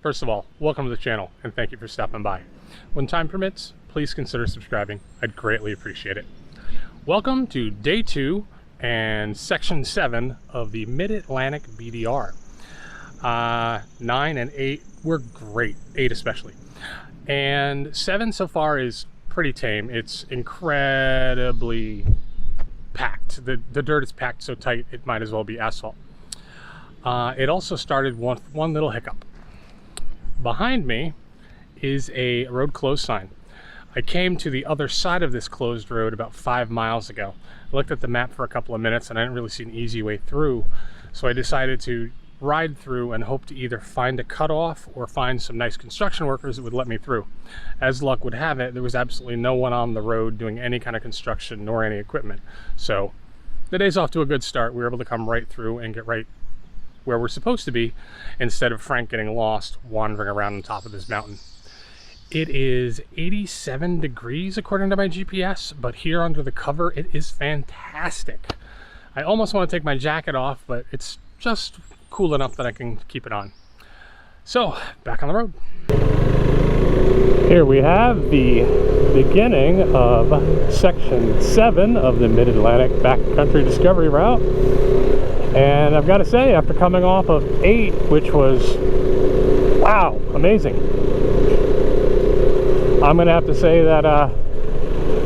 First of all, welcome to the channel and thank you for stopping by. When time permits, please consider subscribing. I'd greatly appreciate it. Welcome to day 2 and section 7 of the Mid-Atlantic BDR. 9 and 8 were great, 8 especially. And 7 so far is pretty tame. It's incredibly packed. The dirt is packed so tight it might as well be asphalt. It also started with one little hiccup. Behind me is a road closed sign. I came to the other side of this closed road about 5 miles ago. I looked at the map for a couple of minutes and I didn't really see an easy way through. So I decided to ride through and hope to either find a cutoff or find some nice construction workers that would let me through. As luck would have it, there was absolutely no one on the road doing any kind of construction nor any equipment. So the day's off to a good start. We were able to come right through and get right where we're supposed to be instead of Frank getting lost wandering around on top of this mountain. It is 87 degrees according to my GPS, but here under the cover it is fantastic. I almost want to take my jacket off, but it's just cool enough that I can keep it on. So back on the road. Here we have the beginning of section 7 of the Mid-Atlantic Backcountry Discovery Route. And I've got to say, after coming off of 8, which was, wow, amazing. I'm going to have to say that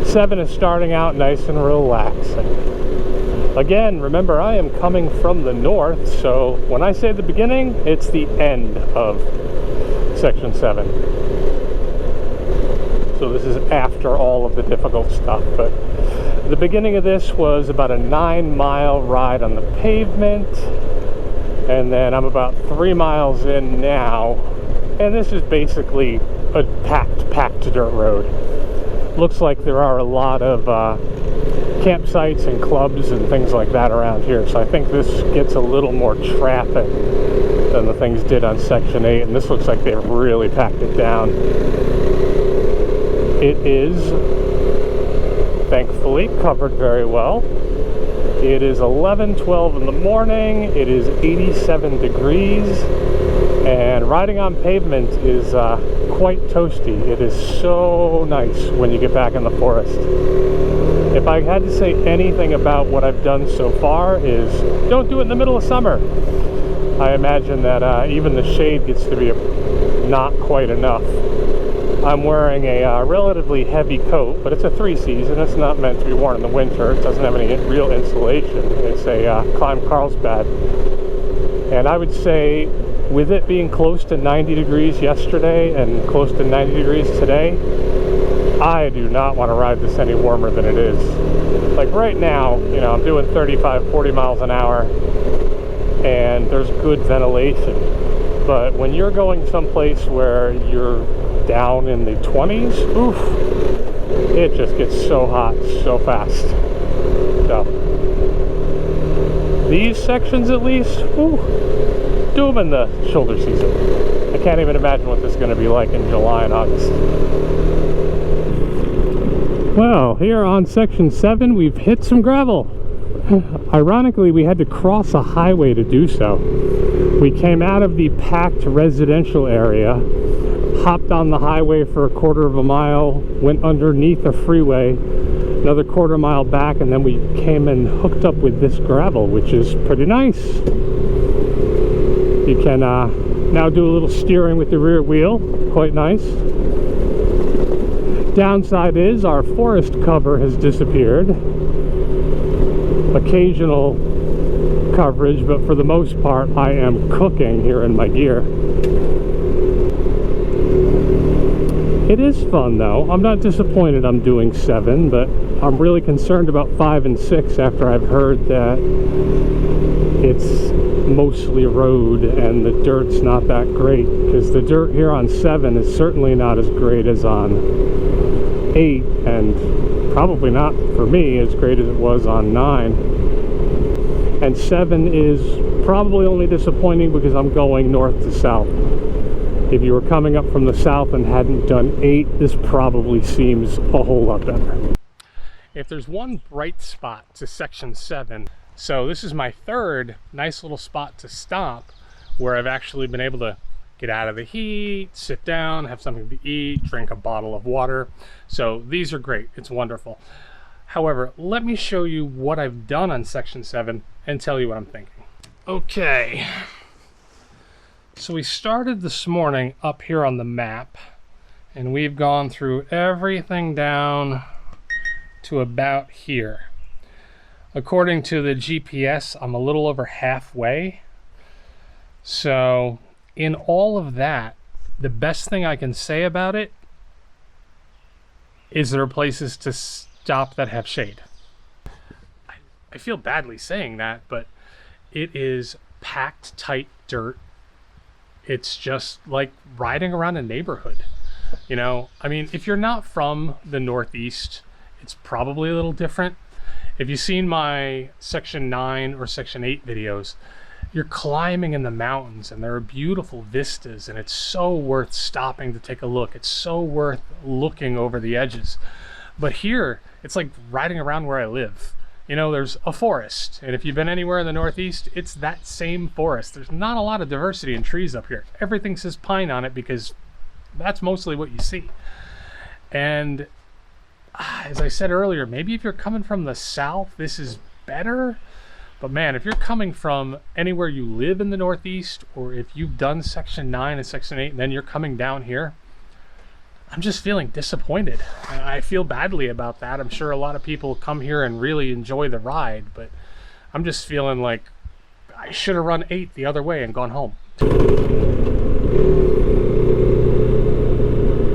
7 is starting out nice and relaxing. Again, remember, I am coming from the north, so when I say the beginning, it's the end of section 7. So this is after all of the difficult stuff, but the beginning of this was about a 9-mile ride on the pavement, and then I'm about 3 miles in now, and this is basically a packed dirt road. Looks like there are a lot of campsites and clubs and things like that around here, so I think this gets a little more traffic than the things did on section 8, and this looks like they've really packed it down. It is thankfully covered very well. It is 11:12 in the morning. It is 87 degrees, and riding on pavement is quite toasty. It is so nice when you get back in the forest. If I had to say anything about what I've done so far is don't do it in the middle of summer. I imagine that even the shade gets to be not quite enough. I'm wearing a relatively heavy coat, but it's a 3-season. It's not meant to be worn in the winter. It doesn't have any real insulation. It's a Climb Carlsbad. And I would say, with it being close to 90 degrees yesterday and close to 90 degrees today, I do not want to ride this any warmer than it is. Like right now, you know, I'm doing 35, 40 miles an hour, and there's good ventilation. But when you're going someplace where you're down in the 20s, oof, it just gets so hot so fast. So these sections at least, ooh, do them in the shoulder season. I can't even imagine what this is going to be like in July and August. Well, here on section 7 we've hit some gravel. Ironically, we had to cross a highway to do so. We came out of the packed residential area, hopped on the highway for a quarter of a mile, went underneath a freeway, another quarter mile back, and then we came and hooked up with this gravel, which is pretty nice. You can now do a little steering with the rear wheel, quite nice. Downside is our forest cover has disappeared. Occasional coverage, but for the most part I am cooking here in my gear. It is fun though. I'm not disappointed I'm doing 7, but I'm really concerned about 5 and 6 after I've heard that it's mostly road and the dirt's not that great, because the dirt here on 7 is certainly not as great as on 8, and probably not for me as great as it was on 9. And 7 is probably only disappointing because I'm going north to south. If you were coming up from the south and hadn't done 8, this probably seems a whole lot better. If there's one bright spot to section 7, so this is my third nice little spot to stop where I've actually been able to get out of the heat, sit down, have something to eat, drink a bottle of water. So these are great. It's wonderful. However, let me show you what I've done on Section 7 and tell you what I'm thinking. Okay. So we started this morning up here on the map, and we've gone through everything down to about here. According to the GPS, I'm a little over halfway. So in all of that, the best thing I can say about it is there are places to stop that have shade. I feel badly saying that, but it is packed tight dirt. It's just like riding around a neighborhood. You know, I mean, if you're not from the Northeast, it's probably a little different. If you've seen my Section 9 or Section 8 videos, you're climbing in the mountains and there are beautiful vistas, and it's so worth stopping to take a look. It's so worth looking over the edges. But here, it's like riding around where I live. You know, there's a forest, and if you've been anywhere in the Northeast, it's that same forest. There's not a lot of diversity in trees up here. Everything says pine on it because that's mostly what you see. And as I said earlier, maybe if you're coming from the South, this is better. But man, if you're coming from anywhere you live in the Northeast, or if you've done Section 9 and Section 8 and then you're coming down here, I'm just feeling disappointed. I feel badly about that. I'm sure a lot of people come here and really enjoy the ride, but I'm just feeling like I should have run 8 the other way and gone home.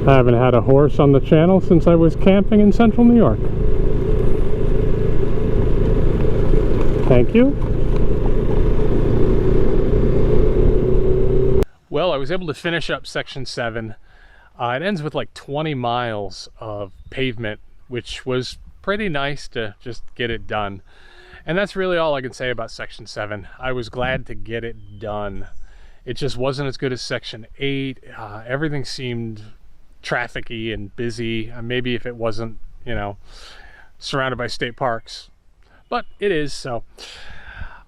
I haven't had a horse on the channel since I was camping in central New York. Thank you. Well, I was able to finish up Section 7. It ends with like 20 miles of pavement, which was pretty nice to just get it done. And that's really all I can say about Section 7. I was glad to get it done. It just wasn't as good as Section 8. Everything seemed trafficy and busy. Maybe if it wasn't, you know, surrounded by state parks. But it is, so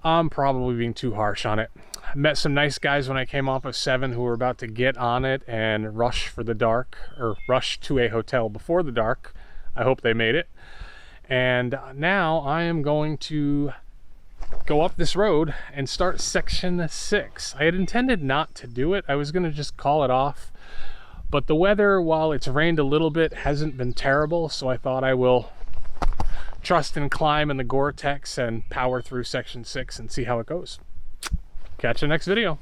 I'm probably being too harsh on it. I met some nice guys when I came off of 7 who were about to get on it and rush for the dark, or rush to a hotel before the dark. I hope they made it. And now I am going to go up this road and start Section 6. I had intended not to do it. I was going to just call it off. But the weather, while it's rained a little bit, hasn't been terrible, so I thought I will trust and climb in the Gore-Tex and power through Section 6 and see how it goes. Catch you next video.